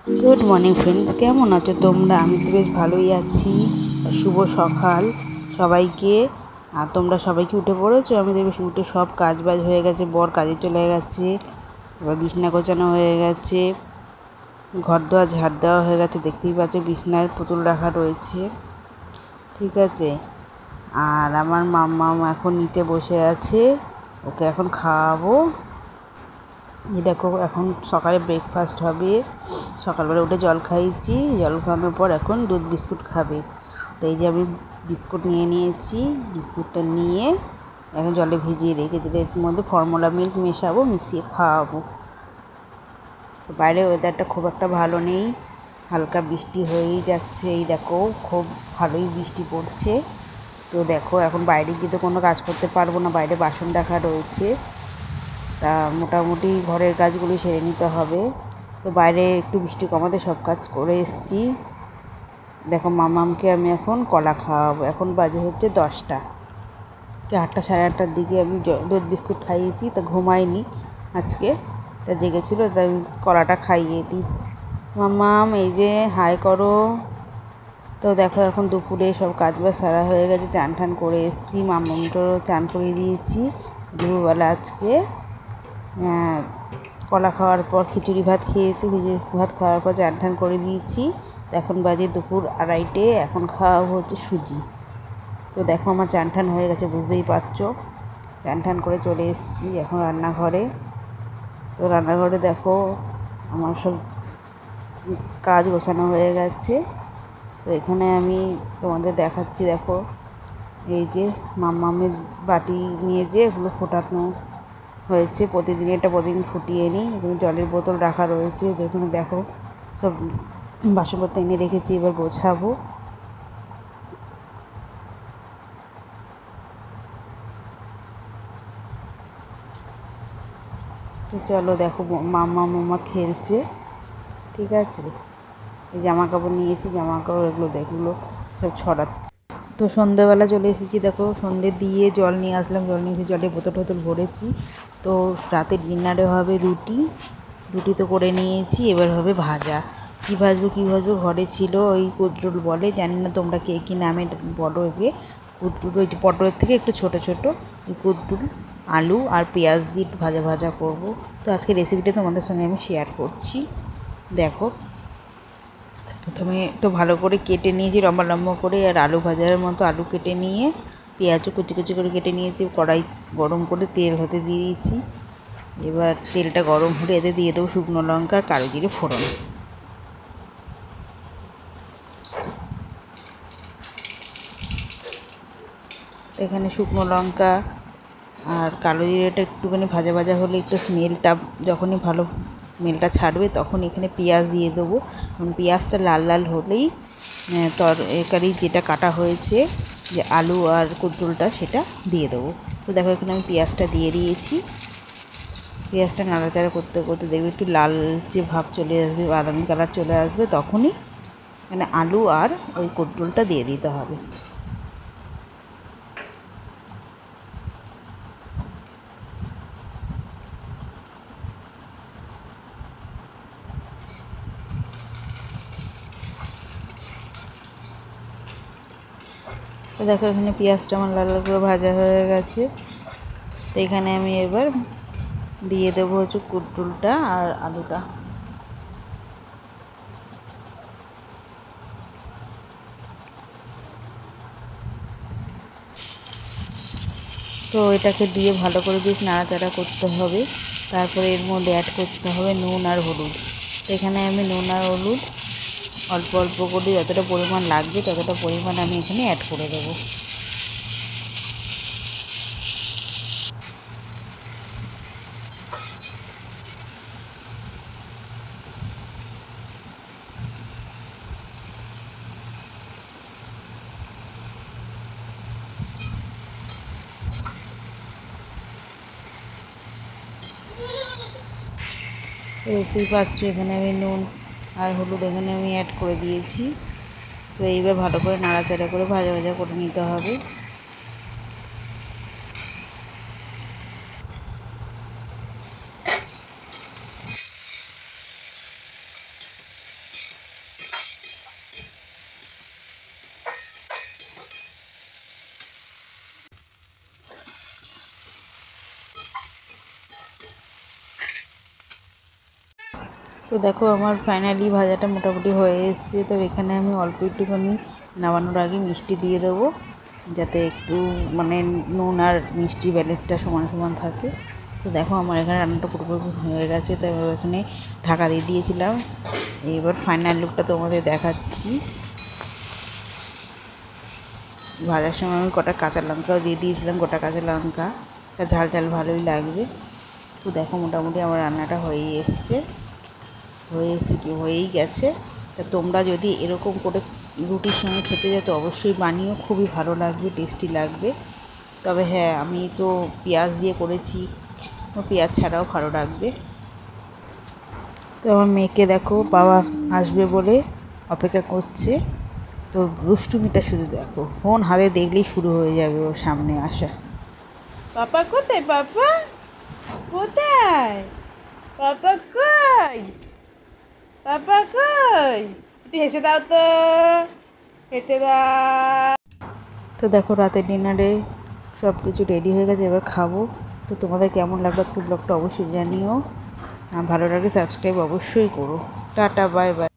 Good morning friends, কেমন আছো তোমরা? আমি তো বেশ ভালোই আছি। শুভ সকাল সবাইকে। আর তোমরা সবাইকে উঠে পড়েছো? আমি তো বেশ উঠে সব কাজ বাজ হয়ে গেছে, বর কাজে চলে গেছে, এবার বিছনা গোছানো হয়ে গেছে, ঘর দোয়া ঝাড় দেওয়া হয়ে গেছে। দেখতেই পাচ্ছ বিছনার পুতুল রাখা রয়েছে, ঠিক আছে। আর আমার মাম্মাম এখন নিচে বসে আছে, ওকে এখন খাওয়াবো। এই দেখো এখন সকালে ব্রেকফাস্ট হবে। সকালবেলা উঠে জল খাইয়েছি, জল খাওয়ানোর পর এখন দুধ বিস্কুট খাবে। তো এই যে আমি বিস্কুট নিয়ে নিয়েছি, বিস্কুটটা নিয়ে এখন জলে ভিজিয়ে রেখেছি। এর মধ্যে ফর্মুলা মিল্ক মেশাবো, মিশিয়ে খাওয়াবো। বাইরে ওয়েদারটা খুব একটা ভালো নেই, হালকা বৃষ্টি হয়েই যাচ্ছে। এই দেখো খুব ভালোই বৃষ্টি পড়ছে। তো দেখো এখন বাইরে গিয়ে তো কোনো কাজ করতে পারবো না, বাইরে বাসন রাখা রয়েছে। তা মোটামুটি ঘরের কাজগুলি সেরে নিতে হবে। তো বাইরে একটু বৃষ্টি কমাতে সব কাজ করে এসেছি। দেখো মামামকে আমি এখন কলা খাওয়াবো। এখন বাজে হচ্ছে 10টা, 8টা সাড়ে 8টার দিকে আমি দুধ বিস্কুট খাইয়েছি। তা ঘুমাইনি আজকে, তা জেগেছিল, তাই কলাটা খাইয়ে দিই। মামাম এই যে হাই করো। তো দেখো এখন দুপুরে সব কাজ বাজ সারা হয়ে গেছে, চান টান করে এসেছি। মামামকেও চান করিয়ে দিয়েছি দুপুরবেলা আজকে। কলা খাওয়ার পর খিচুড়ি ভাত খেয়েছি, খিচুড়ি ভাত খাওয়ার পর চান টান করে দিয়েছি। তো এখন বাজে দুপুর 2:30, এখন খাওয়া হচ্ছে সুজি। তো দেখো আমার চান টান হয়ে গেছে, বুঝতেই পারছো। চান টান করে চলে এসেছি এখন রান্নাঘরে। তো রান্নাঘরে দেখো আমার সব কাজ গোছানো হয়ে গেছে। তো এখানে আমি তোমাদের দেখাচ্ছি, দেখো এই যে মাম্মামের বাটি নিয়ে যে এগুলো ফোটানো হয়েছে, প্রতিদিন এটা প্রতিদিন ফুটিয়ে নিই। এখানে জলের বোতল রাখা রয়েছে, যেখানে দেখো সব বাসনপত্র এনে রেখেছি, এবার গোছাবো। তো চলো দেখো মাম্মা খেলছে, ঠিক আছে। এই জামা কাপড় নিয়েছি, জামা কাপড় এগুলো দেখলো সব ছড়াচ্ছে। তো সন্ধ্যেবেলা চলে এসেছি, দেখো সন্ধ্যে দিয়ে জল নিয়ে আসলাম, জল নিয়ে এসে জলে বোতল টোতল ভরেছি। তো রাতের ডিনারে হবে রুটি, রুটি তো করে নিয়েছি, এবার হবে ভাজা। কী ভাজবো ঘরে ছিল ওই কুদ্রুল বলে, জানি না তোমরা কে কী নামে বলো একে। কুদ্রুল ওই পটলের থেকে একটু ছোটো ছোটো ওই কুদ্রুল, আলু আর পেঁয়াজ দিয়ে একটু ভাজা ভাজা করবো। তো আজকে রেসিপিটা তোমাদের সঙ্গে আমি শেয়ার করছি। দেখো প্রথমে তো ভালো করে কেটে নিয়েছি লম্বা লম্বা করে, আর আলু ভাজার মতো আলু কেটে নিয়ে পেঁয়াজও কুচি কুচি করে কেটে নিয়েছি। কড়াই গরম করে তেল হতে দিয়ে দিয়েছি। এবার তেলটা গরম হলে এতে দিয়ে দেবো শুকনো লঙ্কা আর কালো জিরে ফোড়ন। এখানে শুকনো লঙ্কা আর কালো জিরেটা একটুখানি ভাজা ভাজা হলে, একটু স্মেলটা যখনই ভালো স্মেলটা ছাড়বে, তখন এখানে পেঁয়াজ দিয়ে দেবো। পেঁয়াজটা লাল লাল হলেই তরকারি যেটা কাটা হয়েছে, যে আলু আর কুদ্রুলটা, সেটা দিয়ে দেবো। তো দেখো এখানে আমি পেঁয়াজটা দিয়ে দিয়েছি। পেঁয়াজটা নাড়াচাড়া করতে করতে দেখবে একটু লাল যে ভাব চলে আসবে, বাদামি কালার চলে আসবে, তখনই মানে আলু আর ওই কুদ্রুলটা দিয়ে দিতে হবে। তো দেখো এখানে পেঁয়াজটা আমার লাল লাল করে ভাজা হয়ে গেছে। তো এখানে আমি এবার দিয়ে দেবো হচ্ছে কুদ্রুলটা আর আলুটা। তো এটাকে দিয়ে ভালো করে বেশ নাড়াচাড়া করতে হবে। তারপরে এর মধ্যে অ্যাড করতে হবে নুন আর হলুদ। তো এখানে আমি নুন আর হলুদ অল্প অল্প করে যতটা পরিমাণ লাগবে ততটা পরিমাণ আমি এখানে অ্যাড করে দেবো। তো দেখতেই পাচ্ছ এখানে আমি নুন আর হলুদ এখানে আমি অ্যাড করে দিয়েছি। তো এইবার ভালো করে নাড়াচাড়া করে ভাজা ভাজা করে নিতে হবে। তো দেখো আমার ফাইনালি ভাজাটা মোটামুটি হয়ে এসছে। তো এখানে আমি অল্প একটুখানি নামানোর আগে মিষ্টি দিয়ে দেবো, যাতে একটু মানে নুন আর মিষ্টি ব্যালেন্সটা সমান সমান থাকে। তো দেখো আমার এখানে রান্নাটা পুরোপুরি হয়ে গেছে। তো এখানে ঢাকা দিয়ে দিয়েছিলাম। এবার ফাইনাল লুকটা তোমাদের দেখাচ্ছি। ভাজার সময় আমি কটা কাঁচা লঙ্কাও দিয়ে দিয়েছিলাম, গোটা কাঁচা লঙ্কা, তা ঝাল ঝাল ভালোই লাগবে। তো দেখো মোটামুটি আমার রান্নাটা হয়েই এসছে, হয়েই গেছে। তা তোমরা যদি এরকম করে রুটির সঙ্গে খেতে যেত অবশ্যই বানিও, খুবই ভালো লাগবে, টেস্টি লাগবে। তবে হ্যাঁ, আমি তো পেঁয়াজ দিয়ে করেছি, পেঁয়াজ ছাড়াও ভালো লাগবে। তো আমার মেয়েকে দেখো বাবা আসবে বলে অপেক্ষা করছে। তো দুষ্টুমিটা শুধু দেখো, ফোন হাতে দেখলেই শুরু হয়ে যাবে ওর সামনে আসা। পাপা কোথায়? পাপা কোথায়? পাপা কই? পাপা কই? একটু হেসে দাও তো, হেসে দাও। তো দেখো রাতের ডিনারে সব কিছু রেডি হয়ে গেছে, এবার খাবো। তো তোমাদের কেমন লাগলো আজকে ব্লগটা অবশ্যই জানিও, আর ভালো লাগলে সাবস্ক্রাইব অবশ্যই করো। Tata, bye bye.